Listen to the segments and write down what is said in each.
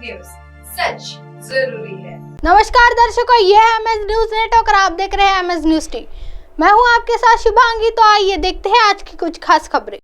News, सच जरूरी है। नमस्कार दर्शकों, ये है एमएस न्यूज नेटवर्क और आप देख रहे हैं एमएस न्यूज टी। मैं हूं आपके साथ शुभांगी। तो आइए देखते हैं आज की कुछ खास खबरें।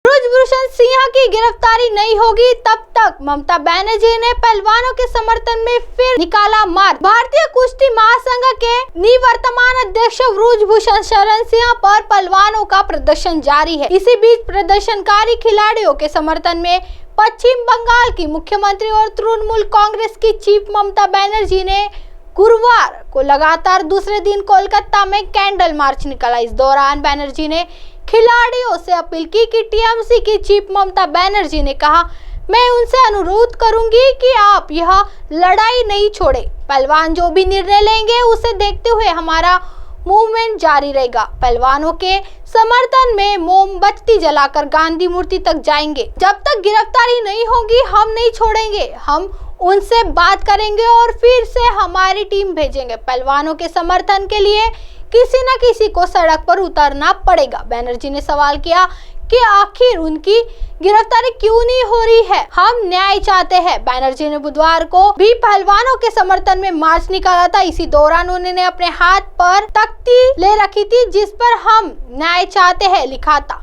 ब्रजभूषण सिंह की गिरफ्तारी नहीं होगी तब तक ममता बनर्जी ने पहलवानों के समर्थन में फिर निकाला मार्च। भारतीय कुश्ती महासंघ के निवर्तमान अध्यक्ष ब्रजभूषण शरण सिंह पर पहलवानों का प्रदर्शन जारी है। इसी बीच प्रदर्शनकारी खिलाड़ियों के समर्थन में पश्चिम बंगाल की मुख्यमंत्री और तृणमूल कांग्रेस की चीफ ममता बनर्जी ने गुरुवार को लगातार दूसरे दिन कोलकाता में कैंडल मार्च निकाला। इस दौरान बनर्जी ने खिलाड़ियों से अपील की कि टीएमसी की चीफ ममता बनर्जी ने कहा, मैं उनसे अनुरोध करूंगी कि आप यह लड़ाई नहीं छोड़े। पहलवान जो भी निर्णय लेंगे उसे देखते हुए हमारा मूवमेंट जारी रहेगा। पहलवानों के समर्थन में मोमबत्ती जलाकर गांधी मूर्ति तक जाएंगे। जब तक गिरफ्तारी नहीं होगी हम नहीं छोड़ेंगे। हम उनसे बात करेंगे और फिर से हमारी टीम भेजेंगे। पहलवानों के समर्थन के लिए किसी न किसी को सड़क पर उतरना पड़ेगा। बनर्जी ने सवाल किया कि आखिर उनकी गिरफ्तारी क्यों नहीं हो रही है, हम न्याय चाहते हैं। बनर्जी ने बुधवार को भी पहलवानों के समर्थन में मार्च निकाला था। इसी दौरान उन्होंने अपने हाथ पर तख्ती ले रखी थी जिस पर हम न्याय चाहते हैं लिखा था।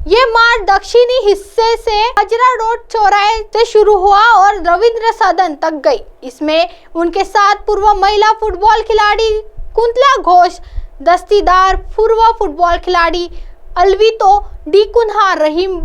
ये मार्च दक्षिणी हिस्से से हजरा रोड चौराहे से शुरू हुआ और रविंद्र सदन तक गई। इसमें उनके साथ पूर्व महिला फुटबॉल खिलाड़ी कुंतला घोष, दस्तीदार पूर्व फुटबॉल खिलाड़ी अलवितो डी कुन्हा, रहीम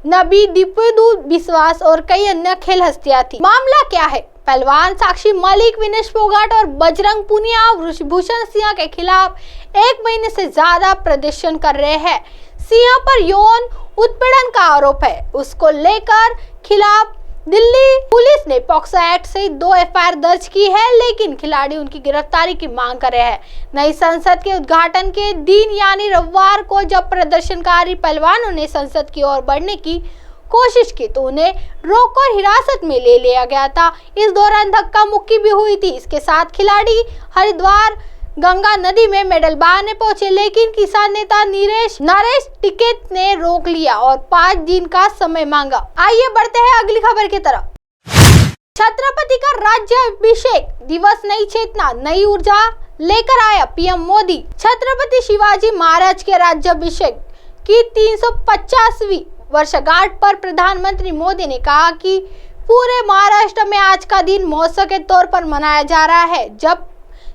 नबी, दीपेंदु बिस्वास और कई अन्य खेल हस्तियां थी। मामला क्या है? पहलवान साक्षी मलिक, विनेश फोगाट और बजरंग पुनिया ब्रजभूषण सिंह के खिलाफ 1 महीने से ज्यादा प्रदर्शन कर रहे हैं। सिंह पर यौन उत्पीड़न का आरोप है। उसको लेकर खिलाफ दिल्ली पुलिस ने पॉक्सो एक्ट से 2 एफआईआर दर्ज की है, लेकिन खिलाड़ी उनकी गिरफ्तारी की मांग कर रहे हैं। नई संसद के उद्घाटन के दिन यानी रविवार को जब प्रदर्शनकारी पहलवानों ने संसद की ओर बढ़ने की कोशिश की तो उन्हें रोककर हिरासत में ले लिया गया था। इस दौरान धक्का मुक्की भी हुई थी। इसके साथ खिलाड़ी हरिद्वार गंगा नदी में मेडल बहाने पहुंचे, लेकिन किसान नेता नरेश टिकैत ने रोक लिया और 5 दिन का समय मांगा। आइए बढ़ते हैं अगली खबर की तरफ। छत्रपति का राज्याभिषेक दिवस, नई चेतना नई ऊर्जा लेकर आया पीएम मोदी। छत्रपति शिवाजी महाराज के राज्याभिषेक की 350वीं वर्षगांठ पर प्रधानमंत्री मोदी ने कहा कि पूरे महाराष्ट्र में आज का दिन महोत्सव के तौर पर मनाया जा रहा है। जब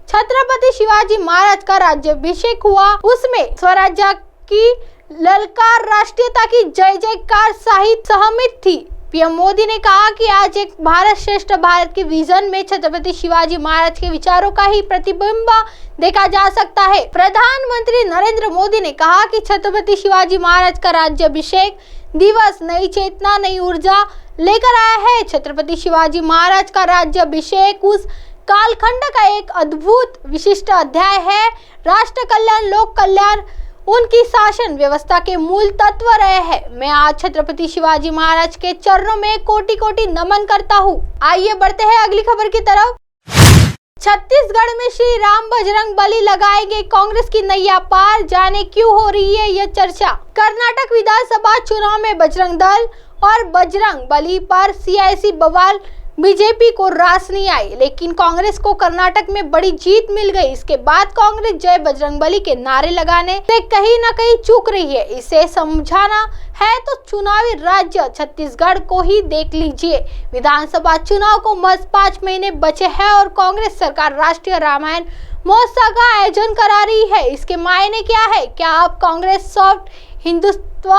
छत्रपति शिवाजी महाराज का राज्याभिषेक हुआ उसमें स्वराज्य की ललकार, राष्ट्रीयता की जय जयकार सहित सहमत थी। पीएम मोदी ने कहा कि आज एक भारत श्रेष्ठ भारत के विजन में छत्रपति शिवाजी महाराज के विचारों का ही प्रतिबिंब देखा जा सकता है। प्रधानमंत्री नरेंद्र मोदी ने कहा कि छत्रपति शिवाजी महाराज का राज्याभिषेक दिवस नई चेतना नई ऊर्जा लेकर आया है। छत्रपति शिवाजी महाराज का राज्याभिषेक उस कालखंड का एक अद्भुत विशिष्ट अध्याय है। राष्ट्र कल्याण, लोक कल्याण उनकी शासन व्यवस्था के मूल तत्व रहे हैं। मैं आज छत्रपति शिवाजी महाराज के चरणों में कोटि कोटि नमन करता हूँ। आइए बढ़ते हैं अगली खबर की तरफ। छत्तीसगढ़ में श्री राम बजरंग बली लगाएंगे, कांग्रेस की नैया पार, जाने क्यों हो रही है यह चर्चा। कर्नाटक विधानसभा चुनाव में बजरंग दल और बजरंग बली पर सियासी बवाल, बीजेपी को रास नहीं आई, लेकिन कांग्रेस को कर्नाटक में बड़ी जीत मिल गई। इसके बाद कांग्रेस जय बजरंगबली के नारे लगाने से कहीं न कहीं चूक रही है। इसे समझाना है तो चुनावी राज्य छत्तीसगढ़ को ही देख लीजिए। विधानसभा चुनाव को महज 5 महीने बचे हैं और कांग्रेस सरकार राष्ट्रीय रामायण महोत्सव का आयोजन करा रही है। इसके मायने क्या है? क्या अब कांग्रेस सॉफ्ट हिंदुत्व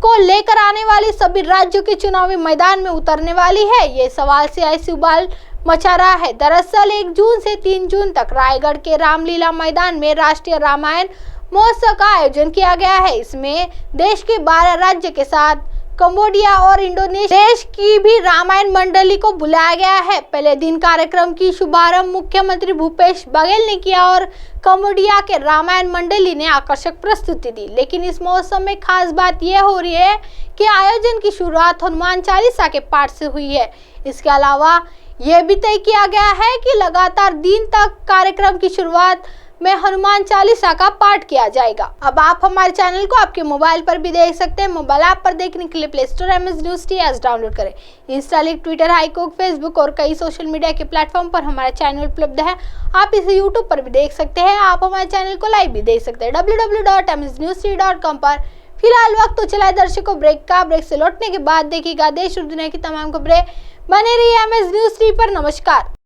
को लेकर आने वाली सभी राज्यों के चुनावी मैदान में उतरने वाली है? ये सवाल सियासी उबाल मचा रहा है। दरअसल 1 जून से 3 जून तक रायगढ़ के रामलीला मैदान में राष्ट्रीय रामायण महोत्सव का आयोजन किया गया है। इसमें देश के 12 राज्य के साथ कंबोडिया और इंडोनेशिया देश की भी रामायण मंडली को बुलाया गया है। पहले दिन कार्यक्रम की शुभारंभ मुख्यमंत्री भूपेश बघेल ने किया और कंबोडिया के रामायण मंडली ने आकर्षक प्रस्तुति दी। लेकिन इस मौसम में खास बात यह हो रही है कि आयोजन की शुरुआत हनुमान चालीसा के पाठ से हुई है। इसके अलावा यह भी तय किया गया है कि लगातार दिन तक कार्यक्रम की शुरुआत में हनुमान चालीसा का पाठ किया जाएगा। अब आप हमारे चैनल को आपके मोबाइल पर भी देख सकते हैं। मोबाइल ऐप पर देखने के लिए play store MS news T app download करें। इंस्टा, ट्विटर, हाईकोक, फेसबुक और कई सोशल मीडिया के प्लेटफॉर्म पर हमारा चैनल उपलब्ध है। आप इसे यूट्यूब पर भी देख सकते हैं। आप हमारे चैनल को लाइव भी देख सकते हैं www.msnewst.com पर। फिलहाल वक्त तो चला है दर्शकों ब्रेक का। ब्रेक से लौटने के बाद देखिएगा देश और दुनिया की तमाम खबरें। बने रहिए एमएस न्यूज टी पर। नमस्कार।